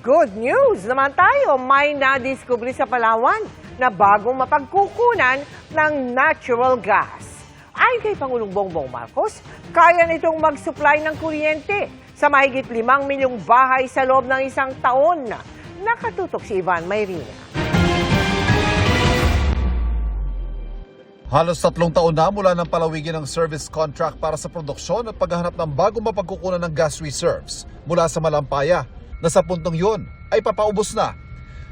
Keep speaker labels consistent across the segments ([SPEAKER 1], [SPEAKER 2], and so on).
[SPEAKER 1] Good news naman tayo, may nadiskubre sa Palawan na bagong mapagkukunan ng natural gas. Ayon kay Pangulong Bongbong Marcos, kaya nitong mag-supply ng kuryente sa mahigit 5 milyong bahay sa loob ng isang taon. Nakatutok si Ivan Mayrina.
[SPEAKER 2] Halos 3 taon na mula ng palawigin ng service contract para sa produksyon at paghahanap ng bagong mapagkukunan ng gas reserves mula sa Malampaya na sa puntong yun ay papaubos na.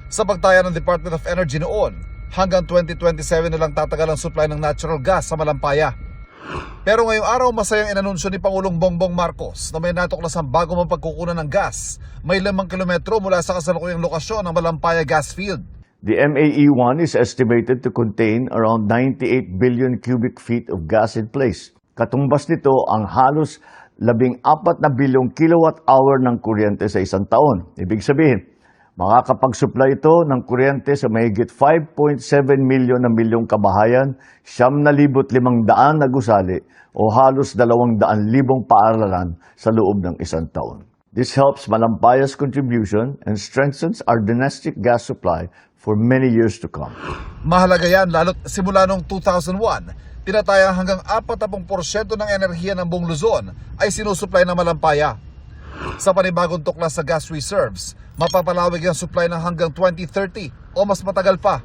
[SPEAKER 2] Sa pagtaya ng Department of Energy noon, hanggang 2027 na lang tatagal ang supply ng natural gas sa Malampaya. Pero ngayong araw masayang inanunsyo ni Pangulong Bongbong Marcos na may natuklasang bagong mapagkukunan ng gas may 5 kilometro mula sa kasalukuyang lokasyon ng Malampaya gas field.
[SPEAKER 3] The MAE-1 is estimated to contain around 98 billion cubic feet of gas in place. Katumbas nito ang halos 14 na bilyong kilowatt-hour ng kuryente sa isang taon. Ibig sabihin, makakapag-supply ito ng kuryente sa mahigit 5.7 milyong kabahayan, 9,500 na gusali o halos 200,000 paaralan sa loob ng isang taon. This helps Malampaya's contribution and strengthens our domestic gas supply for many years to come.
[SPEAKER 2] Mahalaga yan lalo't simula noong 2001, tinatayang hanggang 40% ng enerhiya ng buong Luzon ay sinusupply ng Malampaya. Sa panibagong tuklas sa gas reserves, mapapalawig ang supply ng hanggang 2030 o mas matagal pa.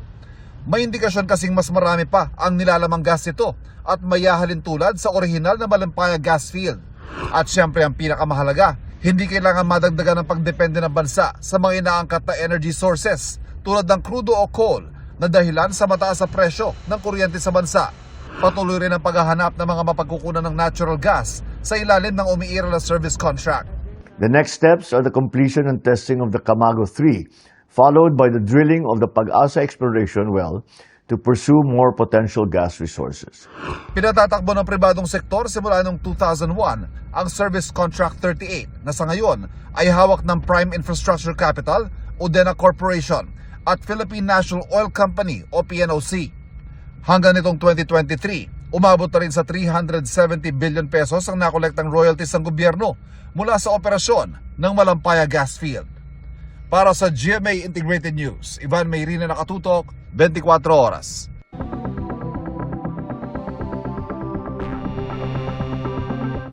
[SPEAKER 2] May indikasyon kasing mas marami pa ang nilalamang gas ito at mayahalin tulad sa orihinal na Malampaya gas field. At syempre ang pinakamahalaga, hindi kailangan madagdagan ng pagdepende ng bansa sa mga inaangkat na energy sources tulad ng crudo o coal na dahilan sa mataas sa presyo ng kuryente sa bansa. Patuloy rin ang paghahanap ng mga mapagkukunan ng natural gas sa ilalim ng umiiral na service contract.
[SPEAKER 3] The next steps are the completion and testing of the Camago 3, followed by the drilling of the Pag-asa exploration well to pursue more potential gas resources.
[SPEAKER 2] Pinatatakbo ng pribadong sektor simula noong 2001 ang Service Contract 38 na sa ngayon ay hawak ng Prime Infrastructure Capital o DENA Corporation at Philippine National Oil Company o PNOC. Hanggang nitong 2023, umabot na rin sa 370 billion pesos ang nakolektang royalties ng gobyerno mula sa operasyon ng Malampaya Gas Field. Para sa GMA Integrated News, Ivan Mayrina, nakatutok, 24 oras.